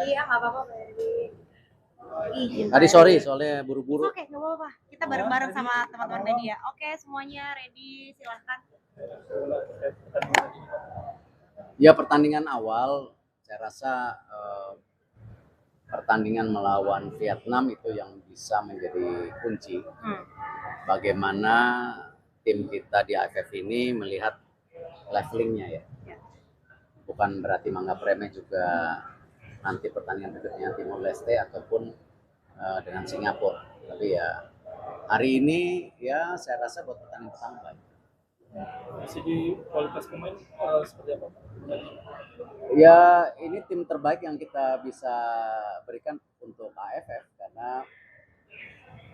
Iya, nggak apa-apa, Ferdi. Izin. Tadi sorry soalnya buru-buru. Oke, nggak apa-apa. Kita bareng-bareng sama teman-teman media. Oke, semuanya ready, silahkan. Ya pertandingan awal, saya rasa pertandingan melawan Vietnam itu yang bisa menjadi kunci. Bagaimana tim kita di AFF ini melihat levelingnya ya. Bukan berarti menganggap remeh juga nanti pertandingan berikutnya Timor Leste ataupun dengan Singapura. Tapi ya hari ini ya saya rasa buat pertandingan pertama baik. Segi kualitas pemain seperti apa? Ya ini tim terbaik yang kita bisa berikan untuk AFF karena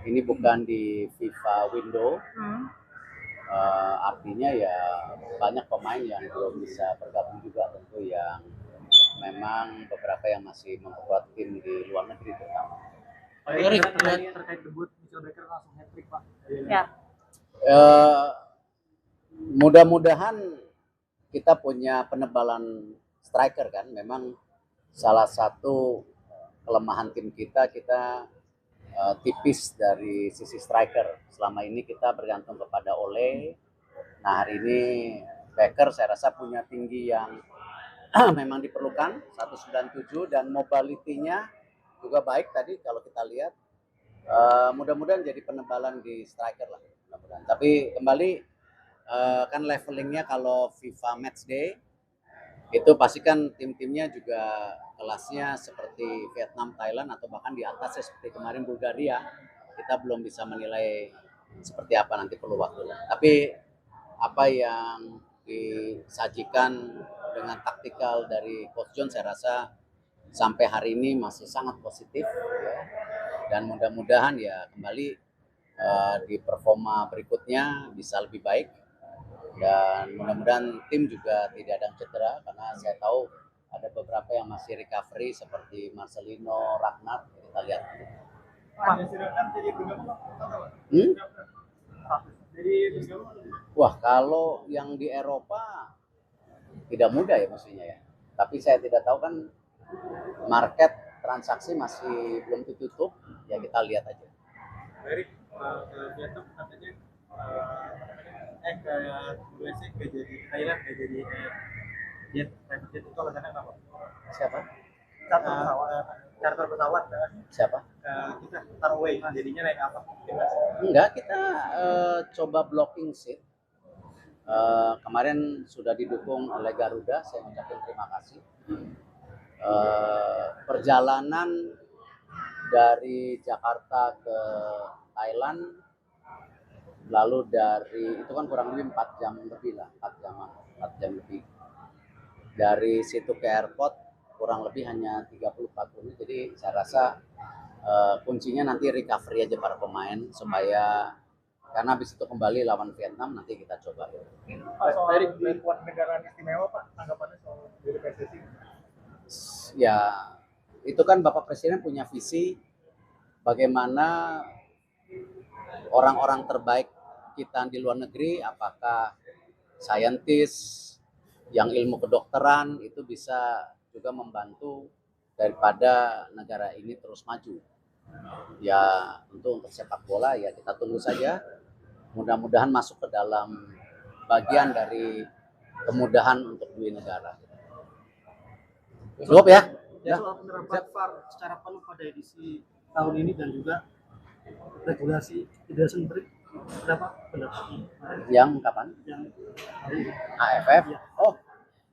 ini bukan di FIFA window. Artinya ya banyak pemain yang belum bisa bergabung juga, tentu yang memang beberapa yang masih memperkuat tim di luar negeri terutama. Terkait debut Michael Becker langsung hat-trick, Pak. Ya. Mudah-mudahan kita punya penebalan striker kan. Memang salah satu kelemahan tim kita tipis dari sisi striker. Selama ini kita bergantung kepada Ole. Nah hari ini Becker saya rasa punya tinggi yang memang diperlukan 197 dan mobility-nya juga baik tadi kalau kita lihat. Mudah-mudahan jadi penebalan di striker lah. Mudah-mudahan. Tapi kembali kan levelingnya kalau FIFA Matchday itu pasti kan tim-timnya juga kelasnya seperti Vietnam, Thailand atau bahkan di atasnya seperti kemarin Bulgaria. Kita belum bisa menilai seperti apa, nanti perlu waktu. Tapi apa yang disajikan dengan taktikal dari Coach John saya rasa sampai hari ini masih sangat positif ya. Dan mudah-mudahan ya kembali di performa berikutnya bisa lebih baik. Dan mudah-mudahan tim juga tidak ada yang cedera karena saya tahu ada beberapa yang masih recovery seperti Marcelino, Ragnar, kita lihat. Wah, kalau yang di Eropa tidak mudah ya maksudnya ya. Tapi saya tidak tahu kan market transaksi masih belum ditutup, ya kita lihat aja. Dari Vietnam katanya ke USA ke jadi Thailand ke jadi jet itu alasannya apa? Siapa? Charter pesawat. Siapa? Kita tarawih jadinya naik apa? Enggak, kita coba blocking seat. Kemarin sudah didukung oleh Garuda, saya mengucapkan terima kasih. Perjalanan dari Jakarta ke Thailand, lalu dari itu kan kurang lebih 4 jam lebih lah, 4 jam lebih. Dari situ ke airport kurang lebih hanya 30-40 menit. Jadi saya rasa kuncinya nanti recovery aja para pemain supaya karena habis itu kembali lawan Vietnam nanti kita coba. Dari buat negara istimewa Pak, tanggapannya soal dari PSSI? Ya itu kan Bapak Presiden punya visi bagaimana orang-orang terbaik kita di luar negeri, apakah saintis yang ilmu kedokteran itu bisa juga membantu daripada negara ini terus maju. Ya tentu untuk sepak bola ya kita tunggu saja, mudah-mudahan masuk ke dalam bagian dari kemudahan untuk dua negara. Cukup ya? Ya, soal penerapan VAR secara penuh pada edisi tahun ini dan juga regulasi Federasi Menteri, berapa pendapat? Yang kapan? Yang AFF? Ya. Oh,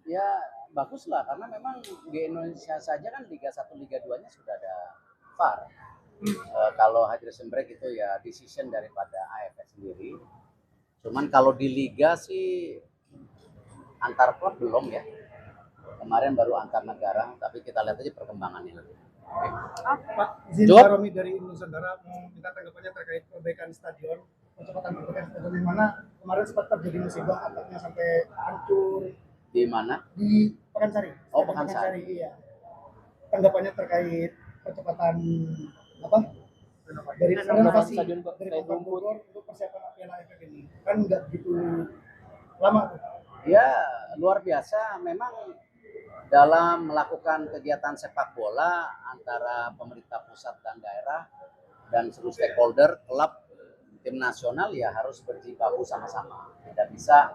ya bagus lah karena memang di Indonesia saja kan Liga 1, Liga 2-nya sudah ada VAR. Kalau hydration break itu ya decision daripada AFF sendiri. Cuman kalau di Liga sih antar klub belum ya. Kemarin baru antar negara, tapi kita lihat aja perkembangannya. Pak, izin Pak Romi dari Nusantara mau minta tanggapannya terkait perbaikan stadion, percepatan perbaikan stadion di mana kemarin sempat terjadi musibah atapnya sampai hancur. Di mana? Di Pekansari. Oh, Pekansari. Iya. Tanggapannya terkait percepatan apa? Dari renovasi stadion dari Bogor untuk persiapan Piala AFF ini. Kan nggak begitu lama. Ya, luar biasa. Memang dalam melakukan kegiatan sepak bola antara pemerintah pusat dan daerah dan seluruh stakeholder, klub, tim nasional ya harus berjibaku sama-sama. Tidak bisa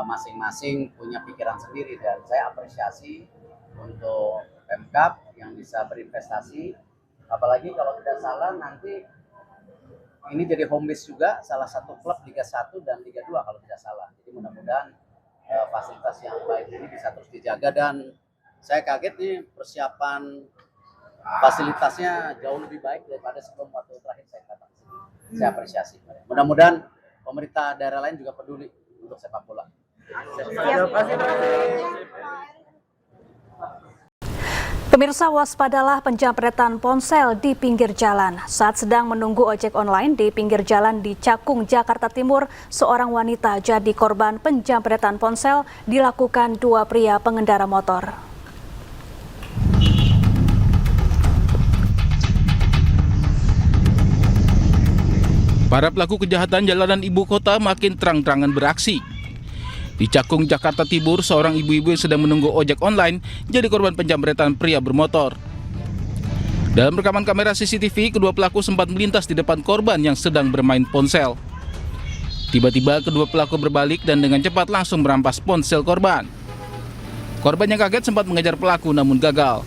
masing-masing punya pikiran sendiri, dan saya apresiasi untuk Pemkab yang bisa berinvestasi, apalagi kalau tidak salah nanti ini jadi home base juga salah satu klub Liga 1 dan Liga 2 kalau tidak salah. Jadi mudah-mudahan fasilitas yang baik ini bisa terus dijaga, dan saya kaget nih persiapan fasilitasnya jauh lebih baik daripada sebelum waktu terakhir saya datang ke sini. Saya apresiasi. Mudah-mudahan pemerintah daerah lain juga peduli untuk sepak bola. Pemirsa, waspadalah penjamretan ponsel di pinggir jalan. Saat sedang menunggu ojek online di pinggir jalan di Cakung, Jakarta Timur, seorang wanita jadi korban penjamretan ponsel dilakukan dua pria pengendara motor. Para pelaku kejahatan jalanan ibu kota makin terang-terangan beraksi. Di Cakung, Jakarta Timur, seorang ibu-ibu yang sedang menunggu ojek online jadi korban penjamretan pria bermotor. Dalam rekaman kamera CCTV, kedua pelaku sempat melintas di depan korban yang sedang bermain ponsel. Tiba-tiba kedua pelaku berbalik dan dengan cepat langsung merampas ponsel korban. Korban yang kaget sempat mengejar pelaku namun gagal.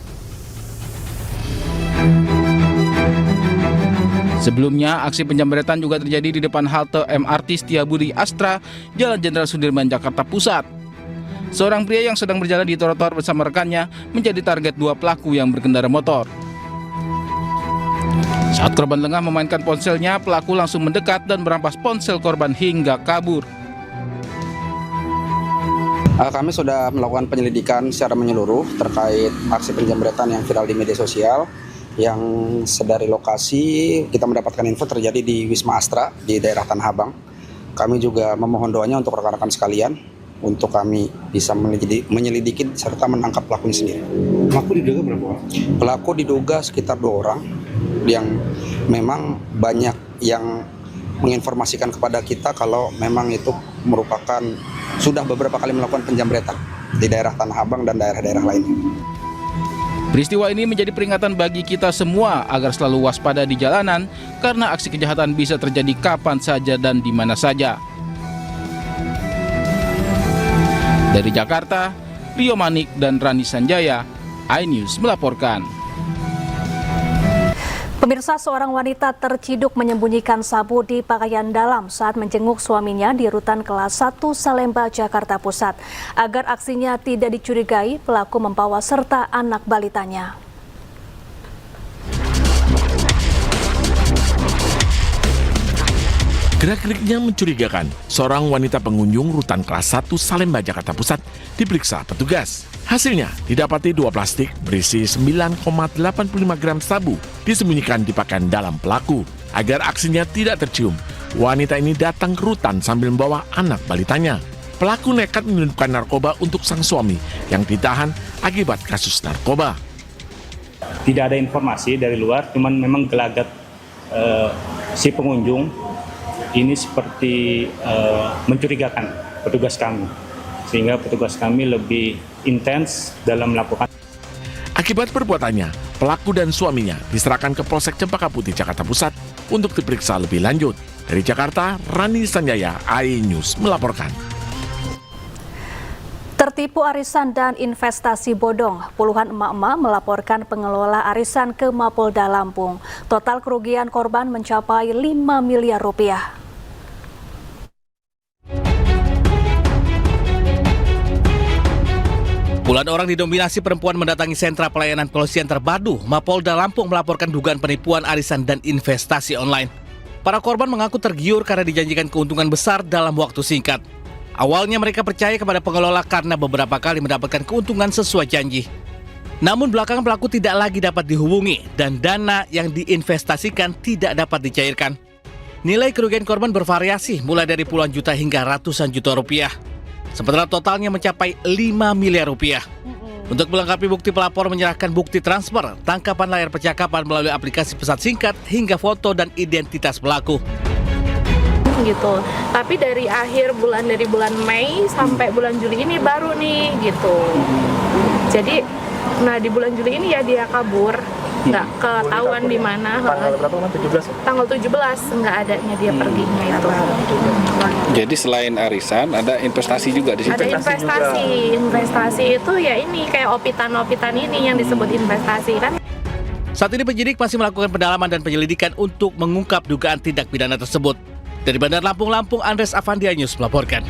Sebelumnya, aksi penjamretan juga terjadi di depan halte MRT Setiabudi Astra, Jalan Jenderal Sudirman, Jakarta Pusat. Seorang pria yang sedang berjalan di trotoar bersama rekannya menjadi target dua pelaku yang berkendara motor. Saat korban lengah memainkan ponselnya, pelaku langsung mendekat dan merampas ponsel korban hingga kabur. Kami sudah melakukan penyelidikan secara menyeluruh terkait aksi penjamretan yang viral di media sosial. Yang sedari lokasi kita mendapatkan info terjadi di Wisma Astra di daerah Tanah Abang. Kami juga memohon doanya untuk rekan-rekan sekalian untuk kami bisa menyelidiki serta menangkap pelakunya sendiri. Pelaku diduga berapa orang? Pelaku diduga sekitar 2 orang yang memang banyak yang menginformasikan kepada kita kalau memang itu merupakan sudah beberapa kali melakukan penjamretan di daerah Tanah Abang dan daerah-daerah lainnya. Peristiwa ini menjadi peringatan bagi kita semua agar selalu waspada di jalanan karena aksi kejahatan bisa terjadi kapan saja dan di mana saja. Dari Jakarta, Rio Manik dan Rani Sanjaya, iNews melaporkan. Pemirsa, seorang wanita terciduk menyembunyikan sabu di pakaian dalam saat menjenguk suaminya di rutan kelas 1 Salemba, Jakarta Pusat. Agar aksinya tidak dicurigai, pelaku membawa serta anak balitanya. Gerak-geriknya mencurigakan. Seorang wanita pengunjung rutan kelas 1 Salemba, Jakarta Pusat diperiksa petugas. Hasilnya didapati 2 plastik berisi 9,85 gram sabu disembunyikan di pakaian dalam pelaku. Agar aksinya tidak tercium, wanita ini datang ke rutan sambil membawa anak balitanya. Pelaku nekat menyelundupkan narkoba untuk sang suami yang ditahan akibat kasus narkoba. Tidak ada informasi dari luar, cuman memang gelagat si pengunjung ini seperti mencurigakan petugas kami, sehingga petugas kami lebih intens dalam melakukan. Akibat perbuatannya, pelaku dan suaminya diserahkan ke Polsek Cempaka Putih, Jakarta Pusat untuk diperiksa lebih lanjut. Dari Jakarta, Rani Sanjaya, iNews melaporkan. Tertipu arisan dan investasi bodong, puluhan emak-emak melaporkan pengelola arisan ke Mapolda Lampung. Total kerugian korban mencapai 5 miliar rupiah. Puluhan orang didominasi perempuan mendatangi sentra pelayanan kepolisian terpadu Mapolda Lampung melaporkan dugaan penipuan arisan dan investasi online. Para korban mengaku tergiur karena dijanjikan keuntungan besar dalam waktu singkat. Awalnya mereka percaya kepada pengelola karena beberapa kali mendapatkan keuntungan sesuai janji. Namun belakangan pelaku tidak lagi dapat dihubungi dan dana yang diinvestasikan tidak dapat dicairkan. Nilai kerugian korban bervariasi mulai dari puluhan juta hingga ratusan juta rupiah. Sementara totalnya mencapai 5 miliar rupiah. Untuk melengkapi bukti, pelapor menyerahkan bukti transfer, tangkapan layar percakapan melalui aplikasi pesan singkat, hingga foto dan identitas pelaku. gitu. Tapi dari bulan Mei sampai bulan Juli ini baru nih gitu. Jadi di bulan Juli ini ya dia kabur, nggak ketahuan di mana. Tanggal berapa kemarin? 17? Tanggal 17 nggak adanya dia perginya itu. Jadi selain arisan ada investasi juga di situ. Ada investasi itu ya ini kayak opitan ini yang disebut investasi kan. Saat ini penyidik masih melakukan pendalaman dan penyelidikan untuk mengungkap dugaan tindak pidana tersebut. Dari Bandar Lampung, Andres Avandia News melaporkan.